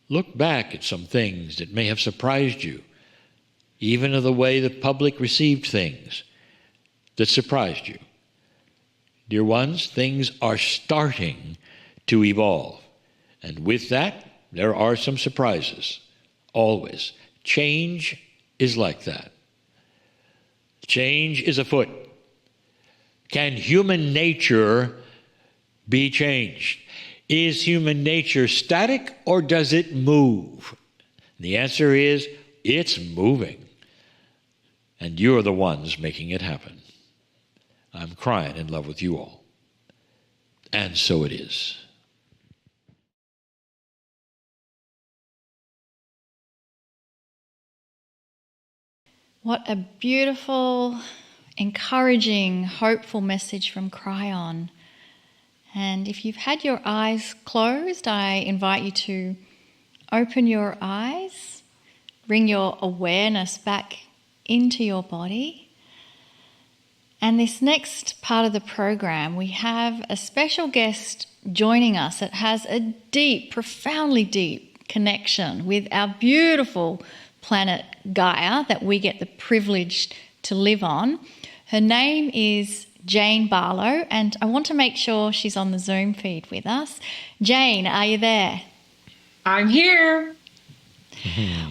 Look back at some things that may have surprised you, even of the way the public received things that surprised you. Dear ones, things are starting to evolve. And with that, there are some surprises. Always. Change is like that. Change is afoot. Can human nature be changed? Is human nature static or does it move? The answer is, it's moving. And you're the ones making it happen. I'm Kryon in love with you all. And so it is. What a beautiful, encouraging, hopeful message from Kryon. And if you've had your eyes closed, I invite you to open your eyes, bring your awareness back into your body. And this next part of the program, we have a special guest joining us that has a deep, profoundly deep connection with our beautiful planet Gaia that we get the privilege to live on. Her name is Jane Barlow, and I want to make sure she's on the Zoom feed with us. Jane, are you there? I'm here.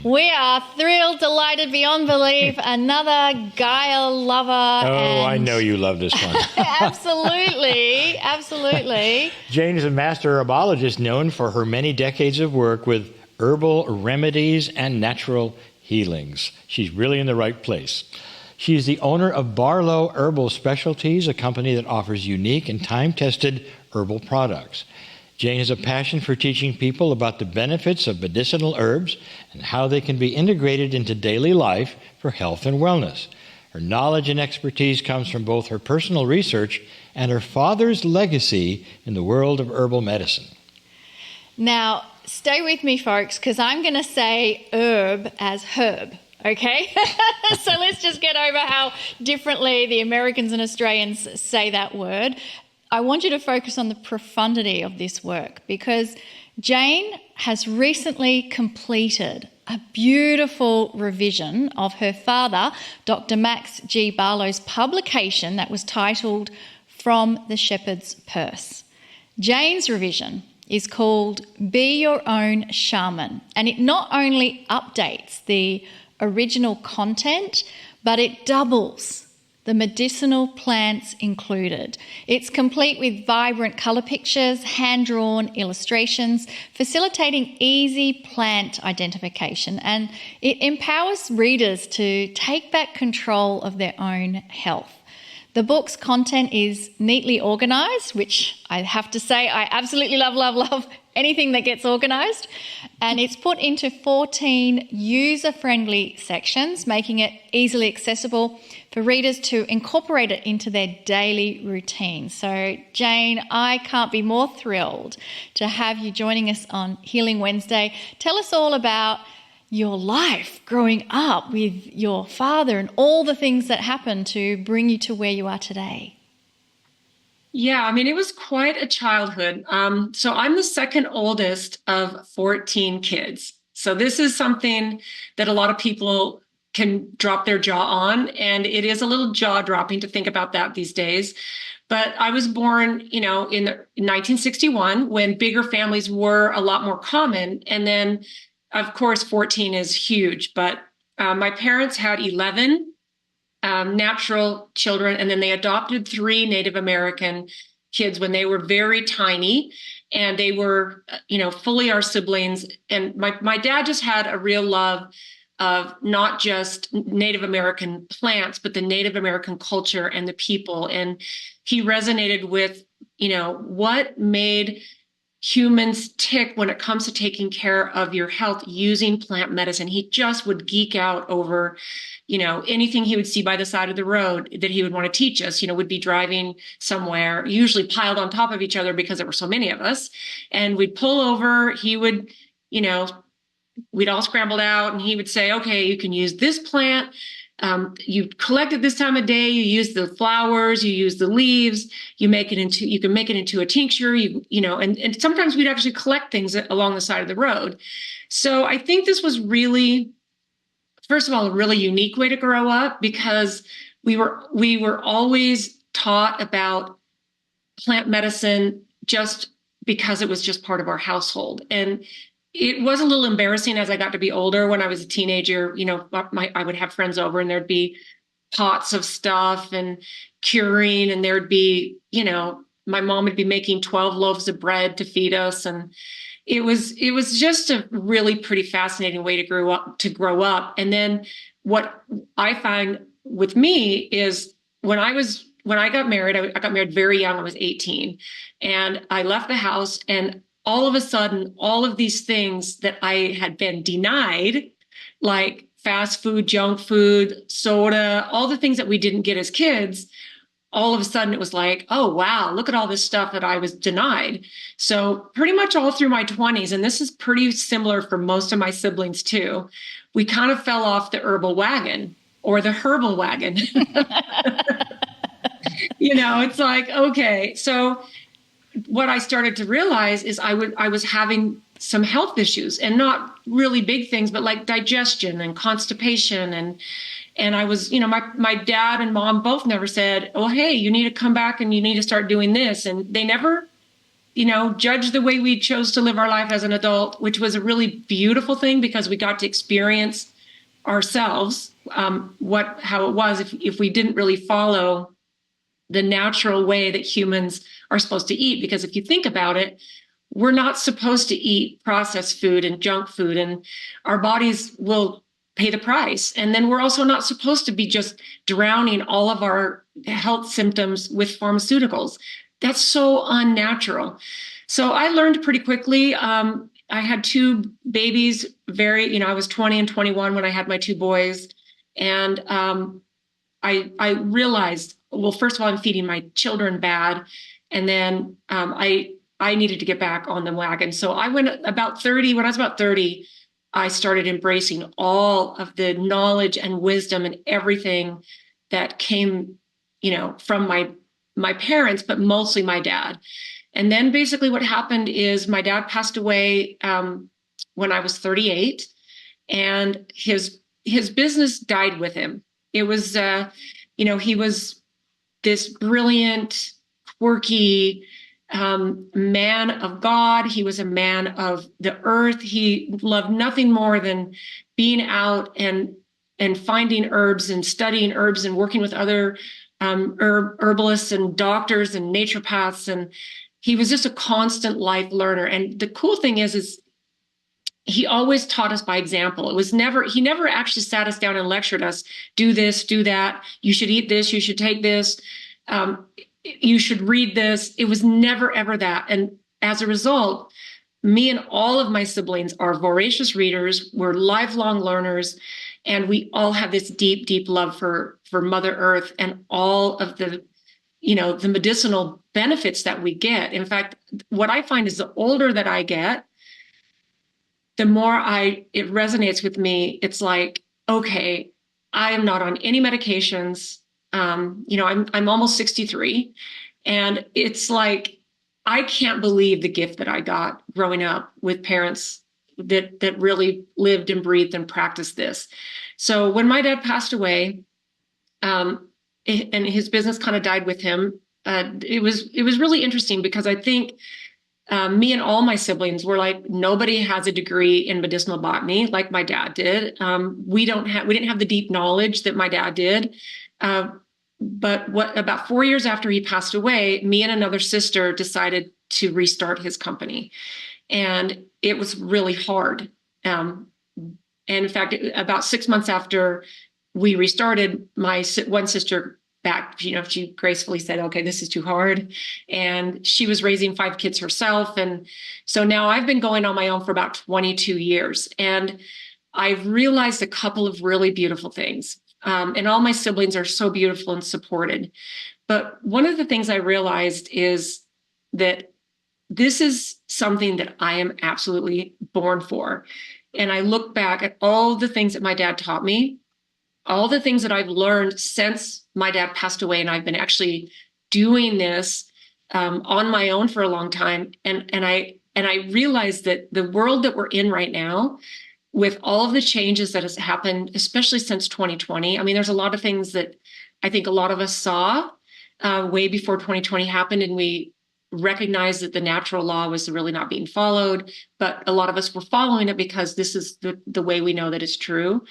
We are thrilled, delighted beyond belief. Another Gaia lover. Oh, I know you love this one. Absolutely, absolutely. Jane is a master herbologist known for her many decades of work with herbal remedies and natural healings. She's really in the right place. She is the owner of Barlow Herbal Specialties, a company that offers unique and time-tested herbal products. Jane has a passion for teaching people about the benefits of medicinal herbs and how they can be integrated into daily life for health and wellness. Her knowledge and expertise comes from both her personal research and her father's legacy in the world of herbal medicine. Now, stay with me, folks, because I'm going to say herb as herb. Okay, so let's just get over how differently the Americans and Australians say that word. I want you to focus on the profundity of this work because Jane has recently completed a beautiful revision of her father, Dr. Max G. Barlow's publication that was titled From the Shepherd's Purse. Jane's revision is called Be Your Own Shaman, and it not only updates the original content, but it doubles the medicinal plants included. It's complete with vibrant colour pictures, hand-drawn illustrations, facilitating easy plant identification, and it empowers readers to take back control of their own health. The book's content is neatly organised, which I have to say I absolutely love anything that gets organised. And it's put into 14 user-friendly sections, making it easily accessible for readers to incorporate it into their daily routine. So, Jane, I can't be more thrilled to have you joining us on Healing Wednesday. Tell us all about your life growing up with your father and all the things that happened to bring you to where you are today. Yeah, I mean, it was quite a childhood. So I'm the second oldest of 14 kids. So this is something that a lot of people can drop their jaw on, and it is a little jaw-dropping to think about that these days. But I was born, in 1961 when bigger families were a lot more common, and then of course, 14 is huge, but my parents had 11 natural children, and then they adopted 3 Native American kids when they were very tiny, and they were, fully our siblings. And my dad just had a real love of not just Native American plants, but the Native American culture and the people. And he resonated with, what made humans tick when it comes to taking care of your health using plant medicine. He just would geek out over, anything he would see by the side of the road that he would want to teach us. Would be driving somewhere, usually piled on top of each other because there were so many of us. And we'd pull over, he would, we'd all scrambled out, and he would say, okay, you can use this plant you collect it this time of day, you use the flowers, you use the leaves, you can make it into a tincture, and sometimes we'd actually collect things along the side of the road. So I think this was really, first of all, a really unique way to grow up, because we were always taught about plant medicine just because it was just part of our household. And it was a little embarrassing as I got to be older. When I was a teenager, I would have friends over and there'd be pots of stuff and curing, and there'd be, my mom would be making 12 loaves of bread to feed us. And it was just a really pretty fascinating way to grow up. And then what I find with me is when I got married, I got married very young. I was 18, and I left the house, and all of a sudden, all of these things that I had been denied, like fast food, junk food, soda, all the things that we didn't get as kids, all of a sudden it was like, oh, wow, look at all this stuff that I was denied. So pretty much all through my 20s, and this is pretty similar for most of my siblings too, we kind of fell off the herbal wagon or the herbal wagon. It's like, okay, so what I started to realize is I was having some health issues, and not really big things, but like digestion and constipation. And I was, my dad and mom both never said, oh, hey, you need to come back and you need to start doing this. And they never, judged the way we chose to live our life as an adult, which was a really beautiful thing, because we got to experience ourselves, how it was if we didn't really follow the natural way that humans are supposed to eat. Because if you think about it, we're not supposed to eat processed food and junk food, and our bodies will pay the price. And then we're also not supposed to be just drowning all of our health symptoms with pharmaceuticals. That's so unnatural. So I learned pretty quickly. I had two babies, I was 20 and 21 when I had my two boys. And I realized, well, first of all, I'm feeding my children bad. And then I needed to get back on the wagon. So when I was about 30, I started embracing all of the knowledge and wisdom and everything that came, from my parents, but mostly my dad. And then basically what happened is my dad passed away when I was 38, and his business died with him. It was, he was this brilliant, quirky man of God. He was a man of the earth. He loved nothing more than being out and finding herbs and studying herbs and working with other herbalists and doctors and naturopaths. And he was just a constant life learner. And the cool thing is he always taught us by example. He never actually sat us down and lectured us, do this, do that. You should eat this. You should take this. You should read this. It was never, ever that. And as a result, me and all of my siblings are voracious readers. We're lifelong learners. And we all have this deep, deep love for Mother Earth and all of the, the medicinal benefits that we get. In fact, what I find is the older that I get, the more it resonates with me. It's like, okay, I am not on any medications. I'm almost 63, and it's like, I can't believe the gift that I got growing up with parents that really lived and breathed and practiced this. So when my dad passed away, and his business kind of died with him, it was really interesting, because I think me and all my siblings were like, nobody has a degree in medicinal botany like my dad did. We didn't have the deep knowledge that my dad did. But about 4 years after he passed away, me and another sister decided to restart his company. And it was really hard. And in fact, about 6 months after we restarted, my one sister back, she gracefully said, okay, this is too hard. And she was raising 5 kids herself. And so now I've been going on my own for about 22 years. And I've realized a couple of really beautiful things. And all my siblings are so beautiful and supported. But one of the things I realized is that this is something that I am absolutely born for. And I look back at all the things that my dad taught me. all the things that I've learned since my dad passed away, and I've been actually doing this on my own for a long time. And I realized that the world that we're in right now, with all of the changes that has happened, especially since 2020, I mean, there's a lot of things that I think a lot of us saw way before 2020 happened, and we recognized that the natural law was really not being followed, but a lot of us were following it because this is the way we know that it's true.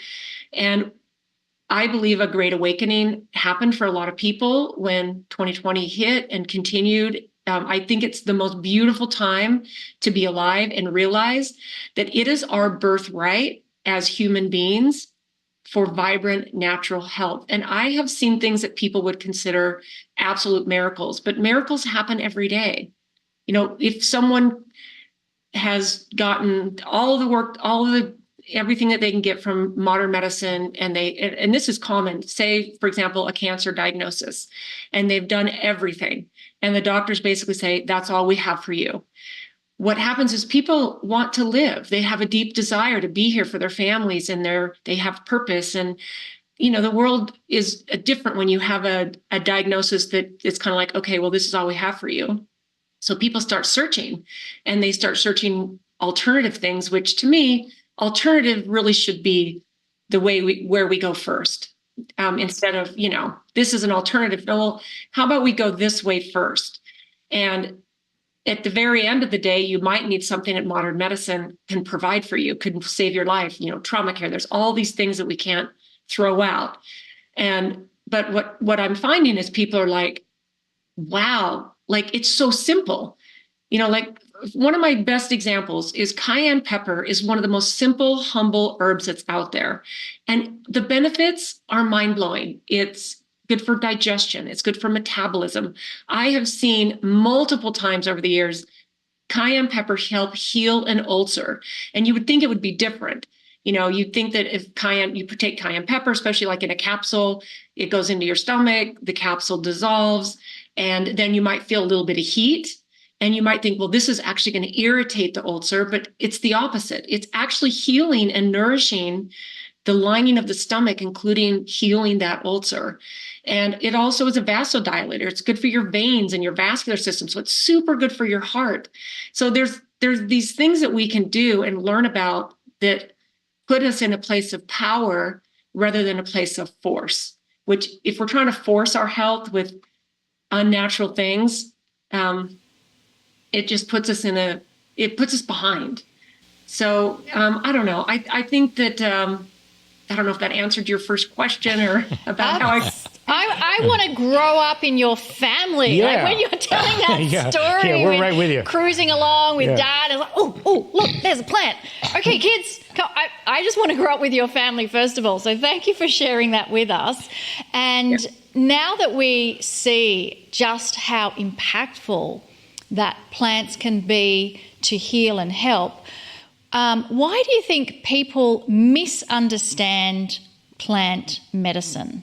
And I believe a great awakening happened for a lot of people when 2020 hit and continued. I think it's the most beautiful time to be alive and realize that it is our birthright as human beings for vibrant natural health. And I have seen things that people would consider absolute miracles, but miracles happen every day. You know, if someone has gotten all the work, everything that they can get from modern medicine, and this is common, say, for example, a cancer diagnosis, and they've done everything, and the doctors basically say, that's all we have for you. What happens is people want to live. They have a deep desire to be here for their families, and they have purpose. And, you know, the world is different when you have a diagnosis that it's kind of like, okay, well, this is all we have for you. So people start searching, and they start searching alternative things, which to me, alternative really should be the way where we go first. Instead of, you know, this is an alternative. No, well, how about we go this way first? And at the very end of the day, you might need something that modern medicine can provide for you, could save your life, you know, trauma care. There's all these things that we can't throw out. But what I'm finding is people are like, wow, like it's so simple. You know, like one of my best examples is cayenne pepper is one of the most simple, humble herbs that's out there. And the benefits are mind-blowing. It's good for digestion. It's good for metabolism. I have seen multiple times over the years, cayenne pepper help heal an ulcer. And you would think it would be different. You know, you'd think that if you take cayenne pepper, especially like in a capsule, it goes into your stomach, the capsule dissolves, and then you might feel a little bit of heat. And you might think, well, this is actually going to irritate the ulcer, but it's the opposite. It's actually healing and nourishing the lining of the stomach, including healing that ulcer. And it also is a vasodilator. It's good for your veins and your vascular system. So it's super good for your heart. So there's these things that we can do and learn about that put us in a place of power rather than a place of force, which if we're trying to force our health with unnatural things, it just puts us it puts us behind. So I don't know. I think that, I don't know if that answered your first question or about how I want to grow up in your family. Yeah. Like when you're telling that story, yeah, we're right with you. Cruising along with dad, and like, oh, look, there's a plant. Okay, kids, come, I just want to grow up with your family, first of all. So thank you for sharing that with us. And now that we see just how impactful that plants can be to heal and help, why do you think people misunderstand plant medicine?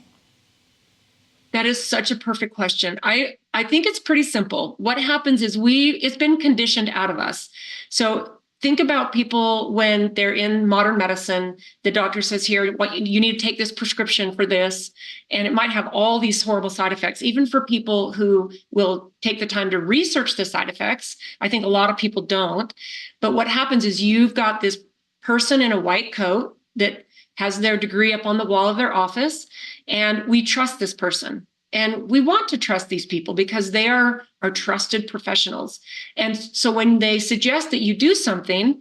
That is such a perfect question. I think it's pretty simple. What happens is it's been conditioned out of us. So think about people when they're in modern medicine, the doctor says, here, you need to take this prescription for this, and it might have all these horrible side effects. Even for people who will take the time to research the side effects, I think a lot of people don't. But what happens is you've got this person in a white coat that has their degree up on the wall of their office, and we trust this person. And we want to trust these people because they are our trusted professionals. And so when they suggest that you do something,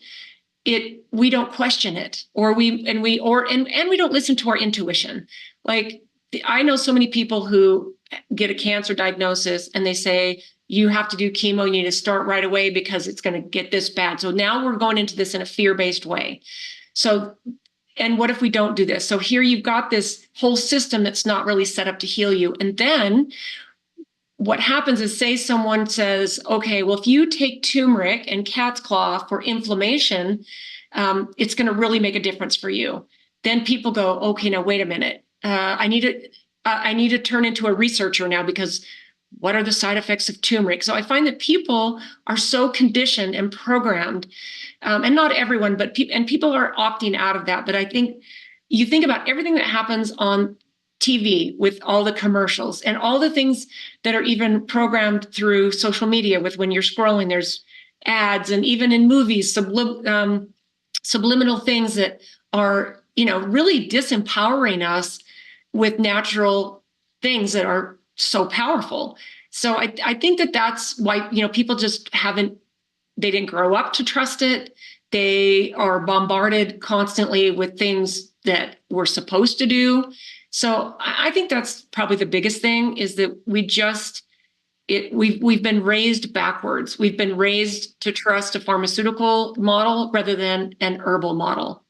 we don't question it, or we don't listen to our intuition. Like I know so many people who get a cancer diagnosis and they say, you have to do chemo, you need to start right away because it's going to get this bad. So now we're going into this in a fear-based way. And what if we don't do this? So here you've got this whole system that's not really set up to heal you. And then what happens is, say someone says, okay, well, if you take turmeric and cat's claw for inflammation, it's going to really make a difference for you. Then people go, okay, now wait a minute. I need to turn into a researcher now, because what are the side effects of turmeric? So I find that people are so conditioned and programmed, and not everyone, but people are opting out of that. But I think, you think about everything that happens on TV with all the commercials and all the things that are even programmed through social media with when you're scrolling, there's ads, and even in movies, subliminal things that are, really disempowering us with natural things that are so powerful. So I think that that's why, people just they didn't grow up to trust it. They are bombarded constantly with things that we're supposed to do. So I think that's probably the biggest thing, is that we've been raised backwards. We've been raised to trust a pharmaceutical model rather than an herbal model.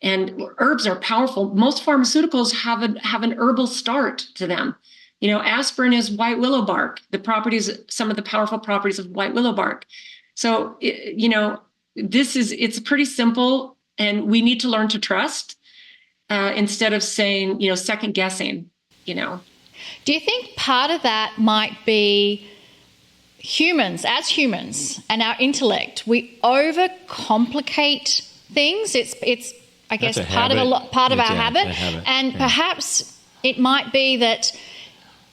And herbs are powerful. Most pharmaceuticals have an herbal start to them. Aspirin is white willow bark, some of the powerful properties of white willow bark. So, it's pretty simple, and we need to learn to trust instead of saying, second guessing, Do you think part of that might be humans and our intellect? We overcomplicate things. It's I guess part of our habit. And perhaps it might be that,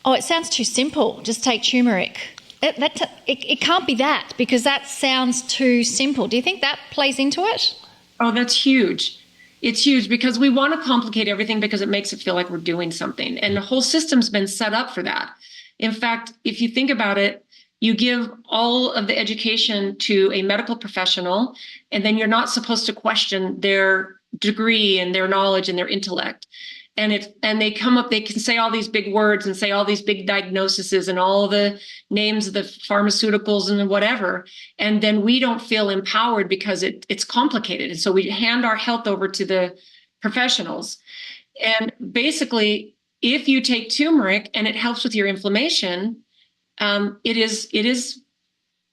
it sounds too simple. Just take turmeric. It can't be that, because that sounds too simple. Do you think that plays into it? Oh, that's huge. It's huge, because we want to complicate everything because it makes it feel like we're doing something. And the whole system's been set up for that. In fact, if you think about it, you give all of the education to a medical professional, and then you're not supposed to question their degree and their knowledge and their intellect. And they can say all these big words and say all these big diagnoses and all the names of the pharmaceuticals and whatever. And then we don't feel empowered because it's complicated. And so we hand our health over to the professionals. And basically, if you take turmeric and it helps with your inflammation, it is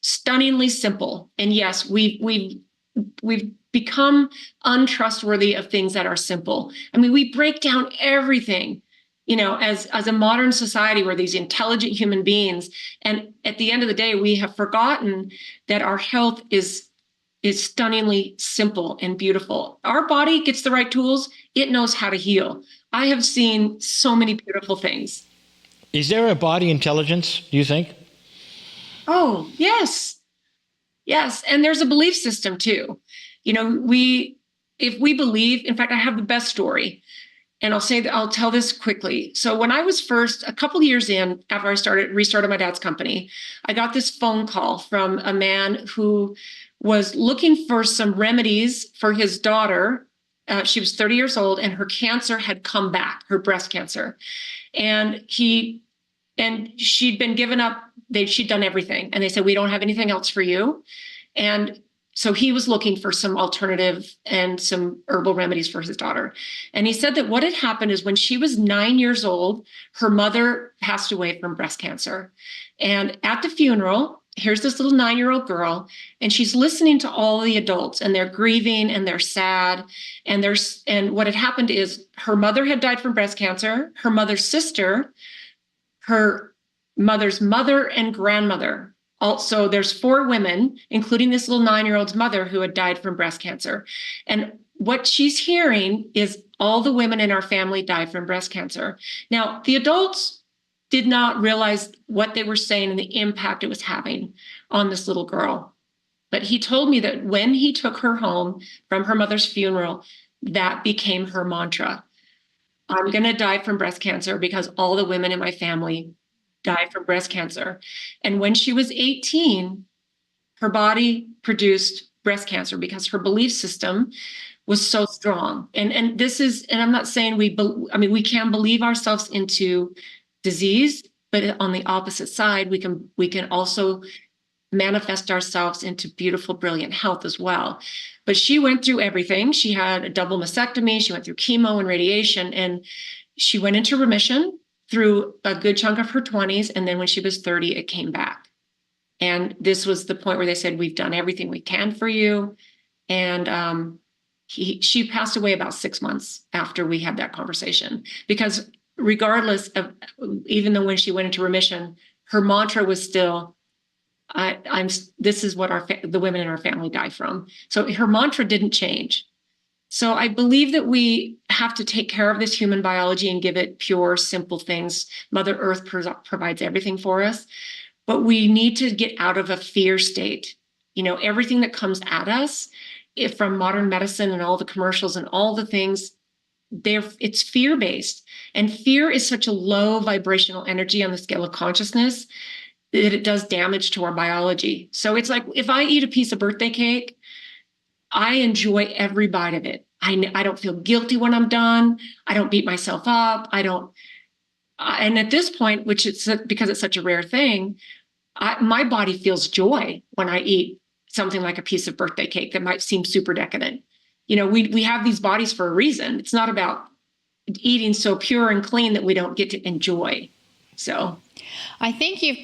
stunningly simple. And yes, we've become untrustworthy of things that are simple. I mean, we break down everything, as a modern society, we're these intelligent human beings. And at the end of the day, we have forgotten that our health is stunningly simple and beautiful. Our body gets the right tools. It knows how to heal. I have seen so many beautiful things. Is there a body intelligence, do you think? Oh, yes. Yes. And there's a belief system too. If we believe, in fact, I have the best story, and I'll tell this quickly. So when I was first, a couple of years in, after I restarted my dad's company, I got this phone call from a man who was looking for some remedies for his daughter. She was 30 years old, and her cancer had come back, her breast cancer. And she'd been given up. She'd done everything. And they said, we don't have anything else for you. And so he was looking for some alternative and some herbal remedies for his daughter. And he said that what had happened is when she was 9 years old, her mother passed away from breast cancer. And at the funeral, here's this little 9-year-old girl, and she's listening to all the adults, and they're grieving and they're sad. And what had happened is her mother had died from breast cancer, her mother's sister, her mother's mother and grandmother. Also, there's 4 women, including this little 9-year-old's mother, who had died from breast cancer. And what she's hearing is all the women in our family died from breast cancer. Now, the adults did not realize what they were saying and the impact it was having on this little girl. But he told me that when he took her home from her mother's funeral, that became her mantra. I'm going to die from breast cancer because all the women in my family died from breast cancer. And when she was 18, her body produced breast cancer because her belief system was so strong. And I'm not saying we can believe ourselves into disease, but on the opposite side, we can also manifest ourselves into beautiful, brilliant health as well. But she went through everything. She had a double mastectomy. She went through chemo and radiation, and she went into remission through a good chunk of her 20s. And then when she was 30, it came back. And this was the point where they said, we've done everything we can for you. And she passed away about 6 months after we had that conversation, because regardless of, even though when she went into remission, her mantra was still, this is what the women in our family die from. So her mantra didn't change. So I believe that we have to take care of this human biology and give it pure, simple things. Mother Earth provides everything for us, but we need to get out of a fear state. Everything that comes at us, if from modern medicine and all the commercials and all the things, it's fear-based. And fear is such a low vibrational energy on the scale of consciousness that it does damage to our biology. So it's like if I eat a piece of birthday cake, I enjoy every bite of it. I don't feel guilty when I'm done. I don't beat myself up. I don't. And at this point, which it's because it's such a rare thing, my body feels joy when I eat something like a piece of birthday cake that might seem super decadent. We have these bodies for a reason. It's not about eating so pure and clean that we don't get to enjoy. So I think you've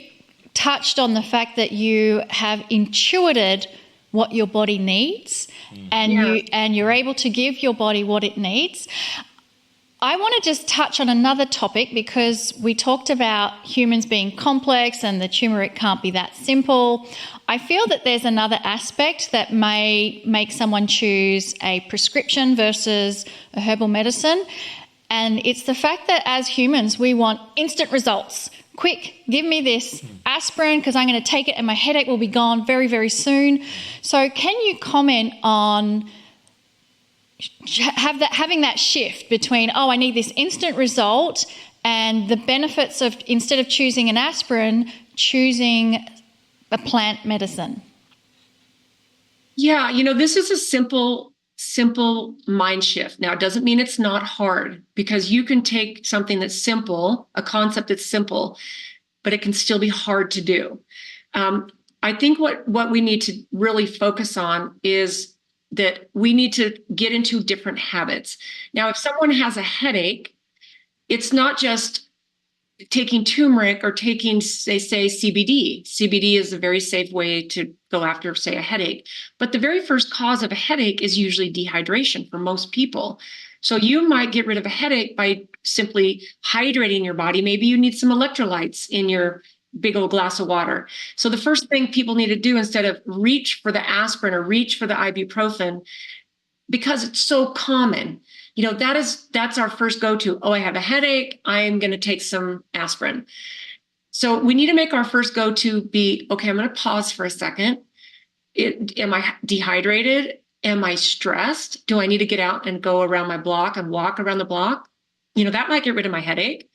touched on the fact that you have intuited what your body needs, and you're able to give your body what it needs. I want to just touch on another topic, because we talked about humans being complex and the turmeric can't be that simple. I feel that there's another aspect that may make someone choose a prescription versus a herbal medicine, and it's the fact that as humans we want instant results. Quick, give me this aspirin because I'm going to take it and my headache will be gone very, very soon. So can you comment on having that shift between, I need this instant result, and the benefits of, instead of choosing an aspirin, choosing a plant medicine? Yeah, this is a simple mind shift. Now, it doesn't mean it's not hard, because you can take something that's simple, a concept that's simple, but it can still be hard to do. I think what we need to really focus on is that we need to get into different habits. Now, if someone has a headache, it's not just taking turmeric or taking, say CBD. CBD is a very safe way to go after, say, a headache. But the very first cause of a headache is usually dehydration for most people. So you might get rid of a headache by simply hydrating your body. Maybe you need some electrolytes in your big old glass of water. So the first thing people need to do, instead of reach for the aspirin or reach for the ibuprofen, because it's so common, that's our first go-to. I have a headache, I'm going to take some aspirin. So we need to make our first go-to be, okay, I'm going to pause for a second. Am I dehydrated? Am I stressed? Do I need to get out and go around my block and walk around the block? That might get rid of my headache.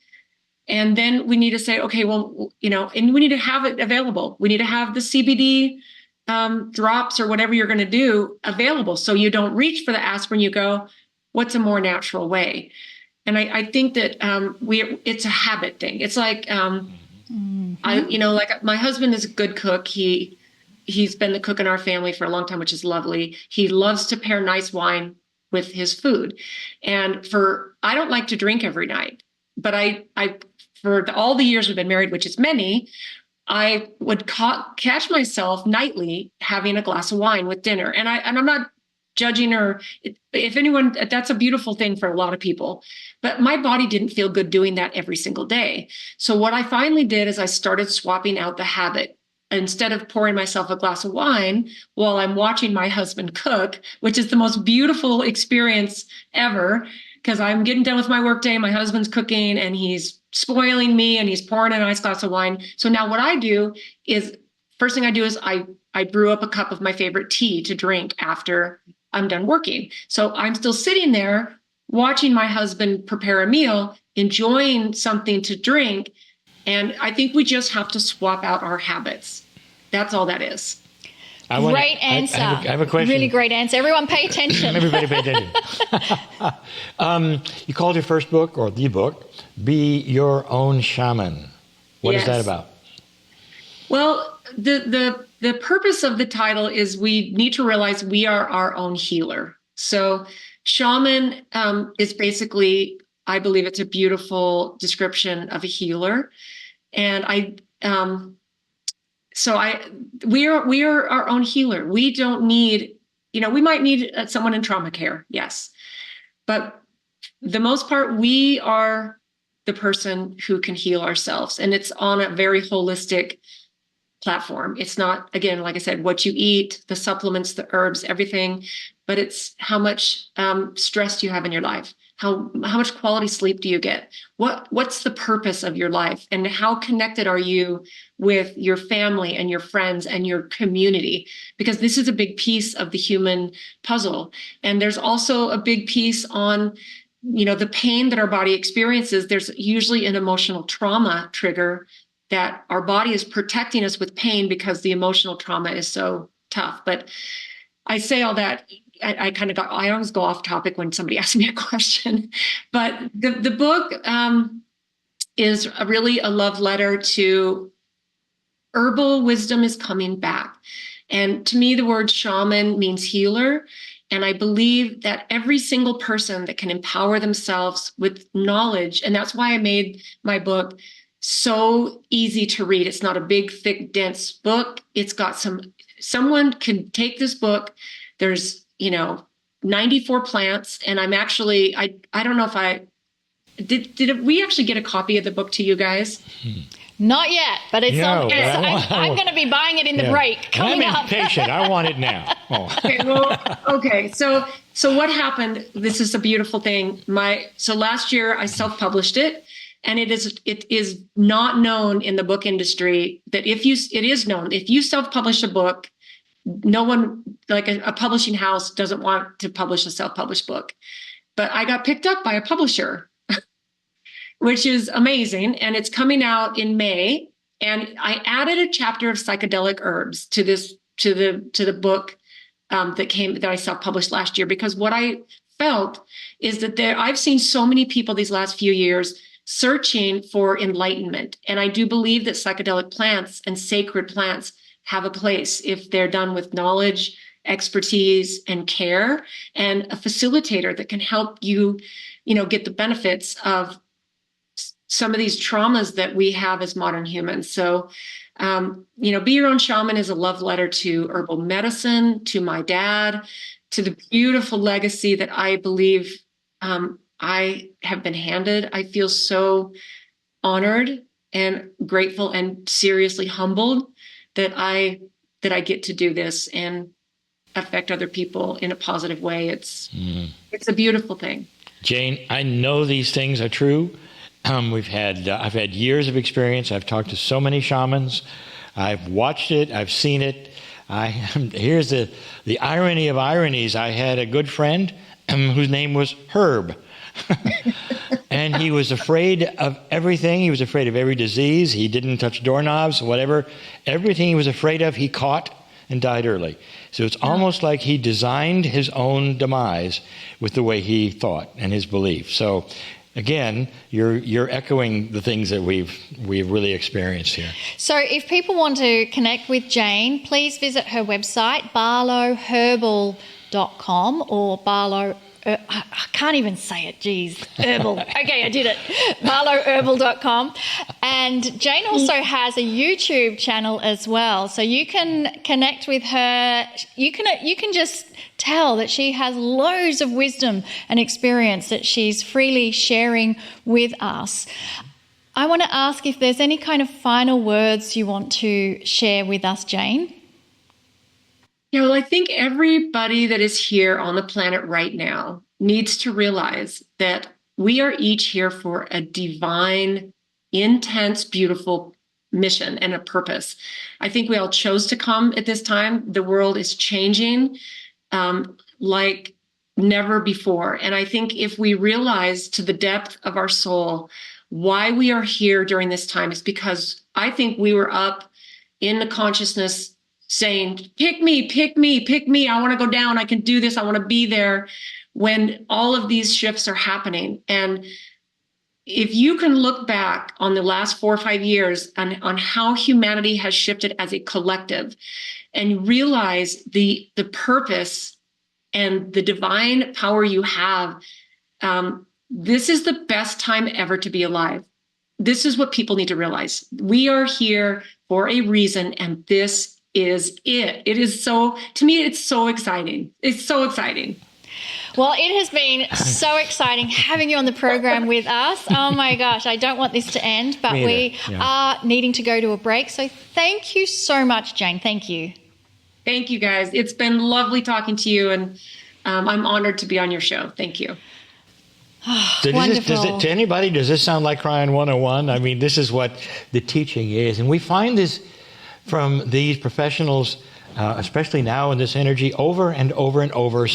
And then we need to say, okay, well, and we need to have it available. We need to have the CBD drops or whatever you're going to do available. So you don't reach for the aspirin, you go, what's a more natural way? And I think that it's a habit thing. It's like, like my husband is a good cook. He's been the cook in our family for a long time, which is lovely. He loves to pair nice wine with his food. And I don't like to drink every night, but I for all the years we've been married, which is many, I would catch myself nightly having a glass of wine with dinner. And I'm not judging her. If anyone, that's a beautiful thing for a lot of people, but my body didn't feel good doing that every single day. So what I finally did is I started swapping out the habit. Instead of pouring myself a glass of wine while I'm watching my husband cook, which is the most beautiful experience ever, because I'm getting done with my workday, my husband's cooking, and he's spoiling me, and he's pouring a nice glass of wine. So now what I do is, first thing I do is I brew up a cup of my favorite tea to drink after I'm done working. So I'm still sitting there watching my husband prepare a meal, enjoying something to drink. And I think we just have to swap out our habits. That's all that is. Great answer. I have a question. Really great answer. Everyone pay attention. Everybody pay attention. You called your first book, or the book, Be Your Own Shaman. What is that about? Well, the purpose of the title is we need to realize we are our own healer. So shaman is basically, I believe it's a beautiful description of a healer. And we are our own healer. We don't need, we might need someone in trauma care. Yes. But the most part, we are the person who can heal ourselves. And it's on a very holistic platform. It's not, again, like I said, what you eat, the supplements, the herbs, everything, but it's how much stress do you have in your life? How much quality sleep do you get? What's the purpose of your life? And how connected are you with your family and your friends and your community? Because this is a big piece of the human puzzle. And there's also a big piece on, the pain that our body experiences. There's usually an emotional trauma trigger that our body is protecting us with pain because the emotional trauma is so tough. But I say all that, I always go off topic when somebody asks me a question, but the book is really a love letter to herbal wisdom is coming back. And to me, the word shaman means healer. And I believe that every single person that can empower themselves with knowledge, and that's why I made my book so easy to read. It's not a big, thick, dense book. It's got someone can take this book. There's 94 plants. And I'm actually, I don't know if did we actually get a copy of the book to you guys? Not yet, but it's on. I'm going to be buying it in the break coming up. I'm impatient. I want it now. Oh. Okay. So what happened? This is a beautiful thing. So last year I self-published it, and it is not known in the book industry that it is known if you self-publish a book, no one, like a publishing house, doesn't want to publish a self-published book. But I got picked up by a publisher, which is amazing. And it's coming out in May. And I added a chapter of psychedelic herbs to the book that I self-published last year, because what I felt is that I've seen so many people these last few years searching for enlightenment. And I do believe that psychedelic plants and sacred plants have a place if they're done with knowledge, expertise, and care, and a facilitator that can help you, get the benefits of some of these traumas that we have as modern humans. So, Be Your Own Shaman is a love letter to herbal medicine, to my dad, to the beautiful legacy that I believe I have been handed. I feel so honored and grateful and seriously humbled that I get to do this and affect other people in a positive way. It's a beautiful thing. Jane, I know these things are true. I've had years of experience. I've talked to so many shamans. I've watched it. I've seen it. Here's the irony of ironies. I had a good friend whose name was Herb. And he was afraid of everything. He was afraid of every disease. He didn't touch doorknobs, whatever. Everything he was afraid of, he caught and died early. So it's almost like he designed his own demise with the way he thought and his belief. So again, you're echoing the things that we've really experienced here. So if people want to connect with Jane, please visit her website, barlowherbal.com or Barlow. I can't even say it, geez. Herbal. Okay, I did it. barlowherbal.com. And Jane also has a YouTube channel as well. So you can connect with her. You can just tell that she has loads of wisdom and experience that she's freely sharing with us. I want to ask if there's any kind of final words you want to share with us, Jane. Yeah, well, I think everybody that is here on the planet right now needs to realize that we are each here for a divine, intense, beautiful mission and a purpose. I think we all chose to come at this time. The world is changing like never before. And I think if we realize to the depth of our soul why we are here during this time, is because I think we were up in the consciousness saying, pick me, pick me, pick me. I want to go down. I can do this. I want to be there, when all of these shifts are happening. And if you can look back on the last 4 or 5 years on how humanity has shifted as a collective and realize the purpose and the divine power you have, this is the best time ever to be alive. This is what people need to realize. We are here for a reason, and this is it. It is so, to me, it's so exciting. It's so exciting. Well, it has been so exciting having you on the program with us. Oh my gosh, I don't want this to end, but we are needing to go to a break. So thank you so much, Jane. Thank you. Thank you, guys. It's been lovely talking to you, and I'm honored to be on your show. Thank you. Wonderful. To anybody, does this sound like Kryon 101? I mean, this is what the teaching is. And we find this from these professionals, especially now in this energy, over and over and over,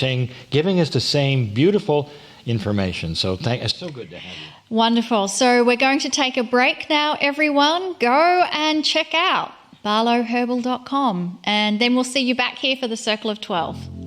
giving us the same beautiful information. So it's so good to have you. Wonderful. So we're going to take a break now, everyone. Go and check out barlowherbal.com, and then we'll see you back here for the Circle of 12.